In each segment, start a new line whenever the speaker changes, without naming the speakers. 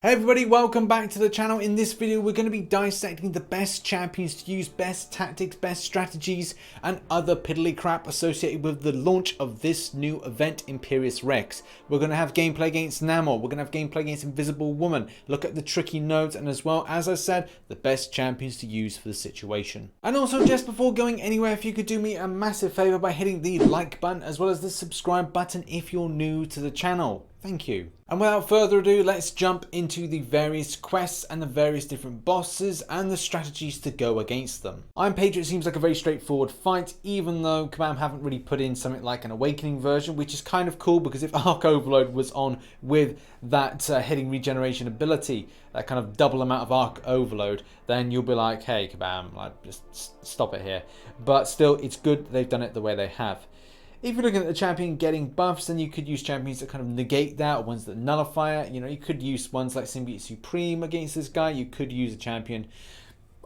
Hey everybody, welcome back to the channel. In this video we're going to be dissecting the best champions to use, best tactics, best strategies and other piddly crap associated with the launch of this new event, Imperius Rex. We're going to have gameplay against Namor, we're going to have gameplay against Invisible Woman, look at the tricky nodes, and as well, as I said, the best champions to use for the situation. And also, just before going anywhere, if you could do me a massive favour by hitting the like button as well as the subscribe button if you're new to the channel. Thank you. And without further ado, let's jump into the various quests and the various different bosses and the strategies to go against them. Iron Patriot seems like a very straightforward fight, even though Kabam haven't really put in something like an Awakening version, which is kind of cool because if Arc Overload was on with that hitting regeneration ability, that kind of double amount of Arc Overload, then you'll be like, hey Kabam, like, just stop it here. But still, it's good that they've done it the way they have. If you're looking at the champion getting buffs, then you could use champions that kind of negate that, or ones that nullify it. You know, you could use ones like Symbiote Supreme against this guy. You could use a champion,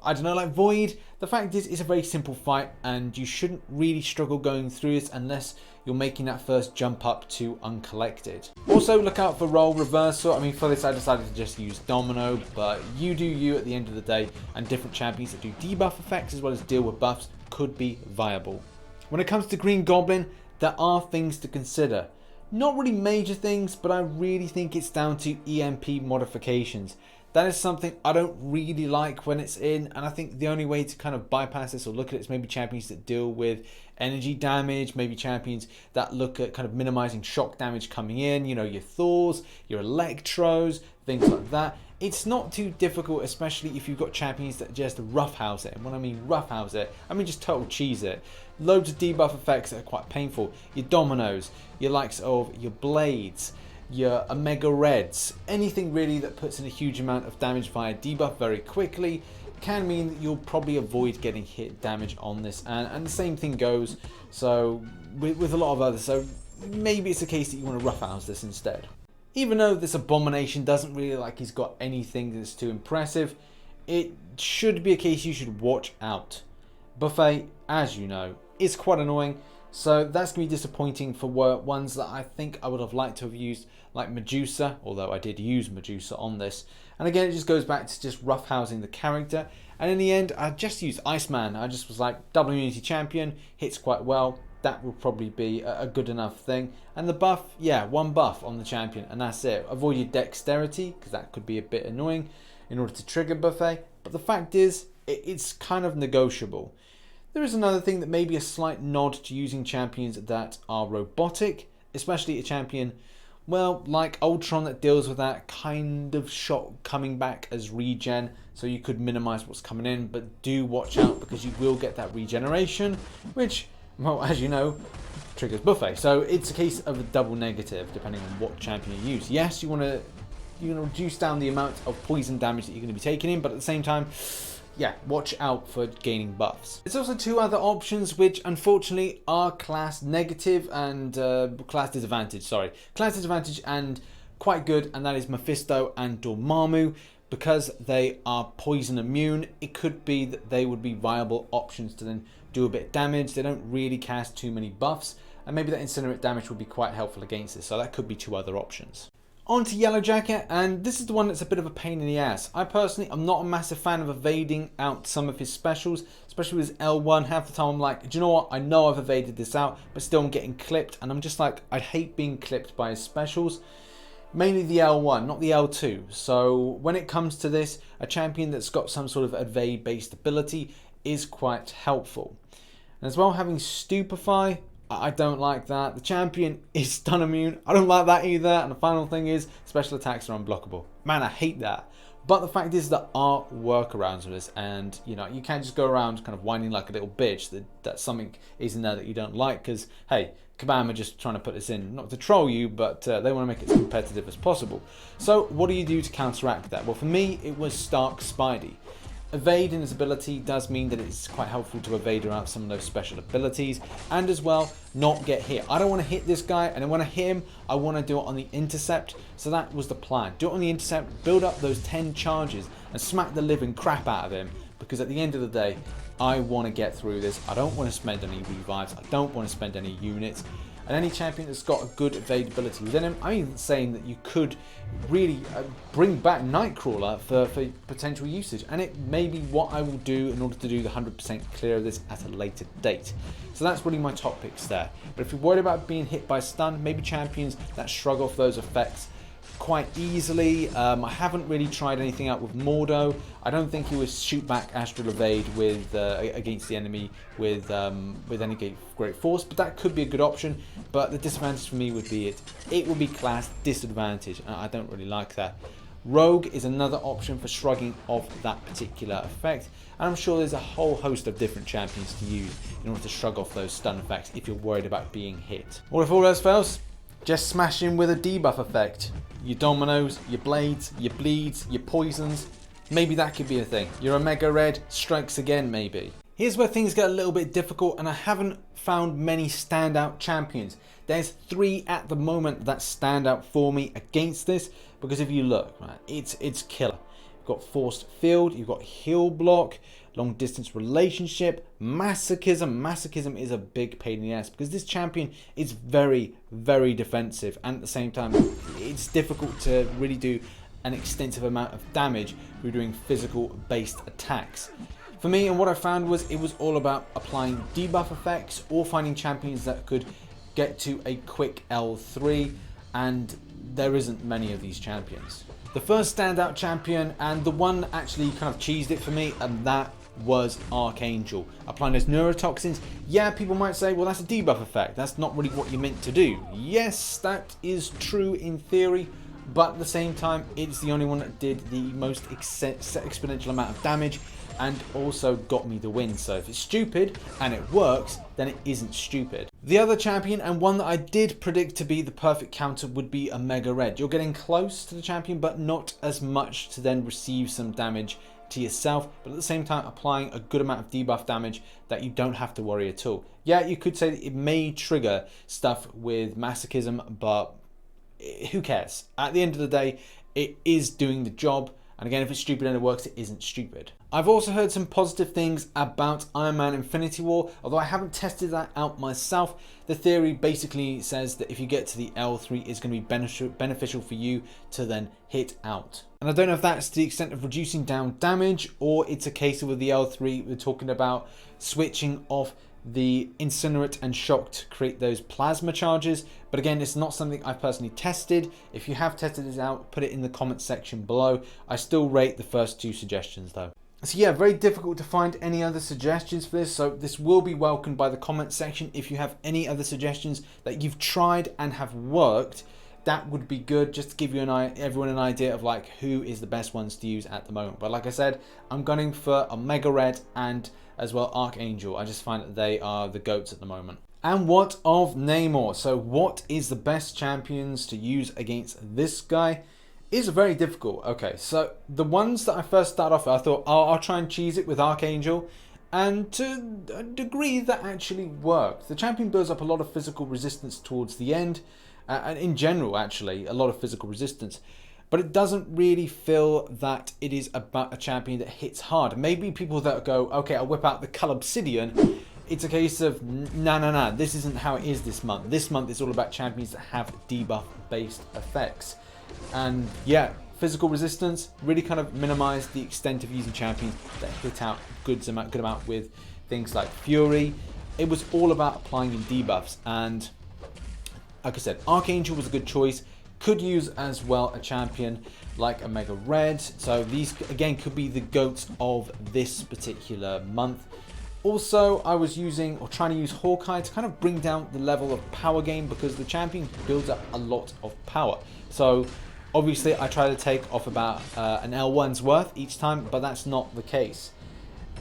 I don't know, like Void. The fact is, it's a very simple fight, and you shouldn't really struggle going through this unless you're making that first jump up to Uncollected. Also, look out for role reversal. I mean, for this, I decided to just use Domino, but you do you at the end of the day, and different champions that do debuff effects as well as deal with buffs could be viable. When it comes to Green Goblin, there are things to consider. Not really major things, but I really think it's down to EMP modifications. That is something I don't really like when it's in, and I think the only way to kind of bypass this or look at it is maybe champions that deal with energy damage, maybe champions that look at kind of minimizing shock damage coming in, you know, your Thors, your Electros, things like that. It's not too difficult, especially if you've got champions that just roughhouse it. And when I mean roughhouse it, I mean just total cheese it. Loads of debuff effects that are quite painful. Your Dominos, your likes of your Blades, your Omega Reds, anything really that puts in a huge amount of damage via debuff very quickly can mean that you'll probably avoid getting hit damage on this. And the same thing goes so with a lot of others. So maybe it's a case that you want to roughhouse this instead. Even though this Abomination doesn't really like he's got anything that's too impressive, it should be a case you should watch out. Buffet, as you know, is quite annoying, so that's going to be disappointing for ones that I think I would have liked to have used, like Medusa, although I did use Medusa on this. And again, it just goes back to just roughhousing the character. And in the end, I just used Iceman. I just was like, double immunity champion, hits quite well. That will probably be a good enough thing. And the buff, yeah, one buff on the champion, and that's it. Avoid your dexterity, because that could be a bit annoying in order to trigger Buffet. But the fact is, it's kind of negotiable. There is another thing that may be a slight nod to using champions that are robotic, especially a champion, well, like Ultron, that deals with that kind of shot coming back as regen, so you could minimize what's coming in, but do watch out because you will get that regeneration, which, well, as you know, triggers Buffet. So it's a case of a double negative depending on what champion you use. Yes, you want to reduce down the amount of poison damage that you're going to be taking in, but at the same time, yeah, watch out for gaining buffs. There's also two other options which unfortunately are class negative and class disadvantage, class disadvantage and quite good, and that is Mephisto and Dormammu. Because they are poison immune, it could be that they would be viable options to then do a bit of damage. They don't really cast too many buffs, and maybe that incinerate damage would be quite helpful against this, so that could be two other options. On to Yellowjacket, and this is the one that's a bit of a pain in the ass. I personally am not a massive fan of evading out some of his specials, especially with his L1. Half the time I'm like, do you know what, I know I've evaded this out, but still I'm getting clipped, and I'm just like, I hate being clipped by his specials. Mainly the L1, not the L2. So when it comes to this, a champion that's got some sort of evade based ability is quite helpful. And as well, having Stupefy, I don't like that. The champion is stun immune, I don't like that either. And the final thing is, special attacks are unblockable. Man, I hate that. But the fact is there are workarounds for this, and you know, you can't just go around kind of whining like a little bitch that something is in there that you don't like, because hey, Kabam are just trying to put this in, not to troll you, but they want to make it as competitive as possible. So what do you do to counteract that? Well, for me, it was Stark Spidey. Evade in his ability does mean that it's quite helpful to evade around some of those special abilities, and as well, not get hit. I don't want to hit this guy, and then when I hit him, I want to do it on the intercept. So that was the plan. Do it on the intercept, build up those 10 charges, and smack the living crap out of him, because at the end of the day, I want to get through this. I don't want to spend any revives. I don't want to spend any units. and any champion that's got a good evadability within him. I'm even saying that you could really bring back Nightcrawler for potential usage, and it may be what I will do in order to do the 100% clear of this at a later date. So that's really my top picks there. But if you're worried about being hit by stun, maybe champions that shrug off those effects quite easily. I haven't really tried anything out with Mordo. I don't think he would shoot back Astral Evade with against the enemy with any great force, but that could be a good option. But the disadvantage for me would be it would be class disadvantage. I don't really like that. Rogue is another option for shrugging off that particular effect, and I'm sure there's a whole host of different champions to use in order to shrug off those stun effects if you're worried about being hit. Or if all else fails, just smash in with a debuff effect. Your dominoes, your blades, your bleeds, your poisons. Maybe that could be a thing. Your Omega Red strikes again, maybe. Here's where things get a little bit difficult, and I haven't found many standout champions. There's 3 at the moment that stand out for me against this, because if you look, right, it's killer. You've got Forced Field, you've got Heal Block, Long Distance Relationship, Masochism. Masochism is a big pain in the ass because this champion is very, very defensive, and at the same time, it's difficult to really do an extensive amount of damage through doing physical-based attacks. For me, and what I found was it was all about applying debuff effects or finding champions that could get to a quick L3, and there isn't many of these champions. The first standout champion, and the one that actually kind of cheesed it for me, and that was Archangel. Applying those neurotoxins, yeah, people might say, well, that's a debuff effect. That's not really what you're meant to do. Yes, that is true in theory, but at the same time, it's the only one that did the most exponential amount of damage and also got me the win. So if it's stupid and it works, then it isn't stupid. The other champion, and one that I did predict to be the perfect counter, would be Omega Red. You're getting close to the champion, but not as much to then receive some damage to yourself, but at the same time applying a good amount of debuff damage that you don't have to worry at all. Yeah, you could say that it may trigger stuff with Masochism, but who cares? At the end of the day, it is doing the job. And again, if it's stupid and it works, it isn't stupid. I've also heard some positive things about Iron Man Infinity War, although I haven't tested that out myself. The theory basically says that if you get to the L3, it's going to be beneficial for you to then hit out. And I don't know if that's to the extent of reducing down damage, or it's a case of with the L3, we're talking about switching off the Incinerate and Shock to create those plasma charges. But again, it's not something I've personally tested. If you have tested this out, put it in the comment section below. I still rate the first 2 suggestions though. So yeah, very difficult to find any other suggestions for this, so this will be welcomed by the comment section. If you have any other suggestions that you've tried and have worked, that would be good, just to give you everyone an idea of like who is the best ones to use at the moment. But like I said, I'm gunning for Omega Red and as well Archangel. I just find that they are the GOATs at the moment. And what of Namor? So what is the best champions to use against this guy? Is very difficult. Okay, so the ones that I first started off with, I thought, oh, I'll try and cheese it with Archangel, and to a degree that actually worked. The champion builds up a lot of physical resistance towards the end, and in general actually a lot of physical resistance, but it doesn't really feel that it is about a champion that hits hard. Maybe people that go, okay, I'll whip out the Cull Obsidian, it's a case of nah, this isn't how it is this month. This month is all about champions that have debuff based effects. And yeah, physical resistance really kind of minimized the extent of using champions that hit out good amount with things like Fury. It was all about applying in debuffs, and like I said, Archangel was a good choice. Could use as well a champion like Omega Red. So these again could be the GOATs of this particular month. Also, I was using or trying to use Hawkeye to kind of bring down the level of power gain, because the champion builds up a lot of power. So obviously I try to take off about an L1's worth each time, but that's not the case.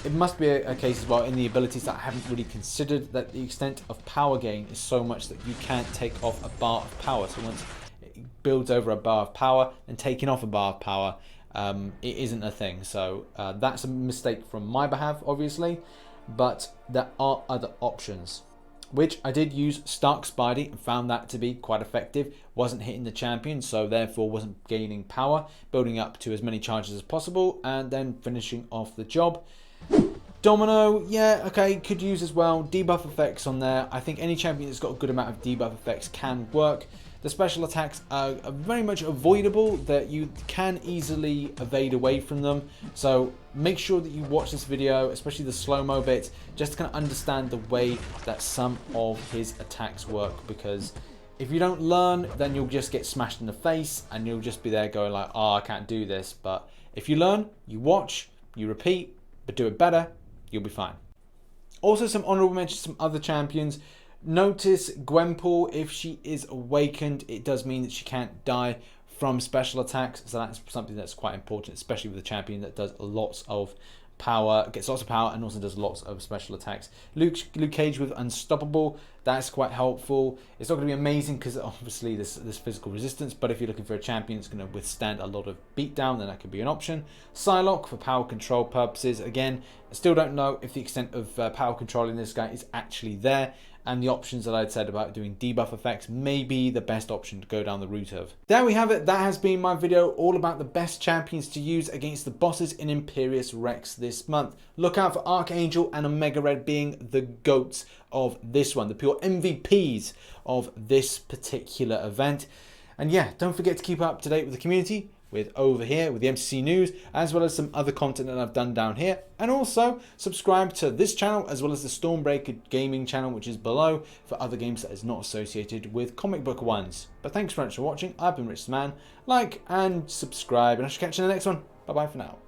It must be a case as well in the abilities that I haven't really considered, that the extent of power gain is so much that you can't take off a bar of power. So once it builds over a bar of power, and taking off a bar of power, it isn't a thing. So that's a mistake from my behalf, obviously. But there are other options, which I did use Stark Spidey and found that to be quite effective. Wasn't hitting the champion, so therefore wasn't gaining power, building up to as many charges as possible and then finishing off the job. Domino, yeah, okay, could use as well. Debuff effects on there. I think any champion that's got a good amount of debuff effects can work. The special attacks are very much avoidable, that you can easily evade away from them. So make sure that you watch this video, especially the slow-mo bits, just to kind of understand the way that some of his attacks work. Because if you don't learn, then you'll just get smashed in the face and you'll just be there going like, oh, I can't do this. But if you learn, you watch, you repeat, but do it better, you'll be fine. Also, some honorable mentions, some other champions. Notice Gwenpool, if she is awakened, it does mean that she can't die from special attacks. So that's something that's quite important, especially with a champion that does lots of power, gets lots of power, and also does lots of special attacks. Luke Cage with Unstoppable, that's quite helpful. It's not going to be amazing because obviously there's physical resistance, but if you're looking for a champion that's going to withstand a lot of beatdown, then that could be an option. Psylocke for power control purposes. Again, I still don't know if the extent of power control in this guy is actually there, and the options that I'd said about doing debuff effects may be the best option to go down the route of. There we have it. That has been my video all about the best champions to use against the bosses in Imperius Rex this month. Look out for Archangel and Omega Red being the GOATs of this one, the pure MVPs of this particular event. And yeah, don't forget to keep up to date with the community, with over here with the MCC news, as well as some other content that I've done down here. And also subscribe to this channel as well as the Stormbreaker gaming channel, which is below, for other games that is not associated with comic book ones. But thanks very much for watching. I've been Rich the Man. Like and subscribe, and I shall catch you in the next one. Bye bye for now.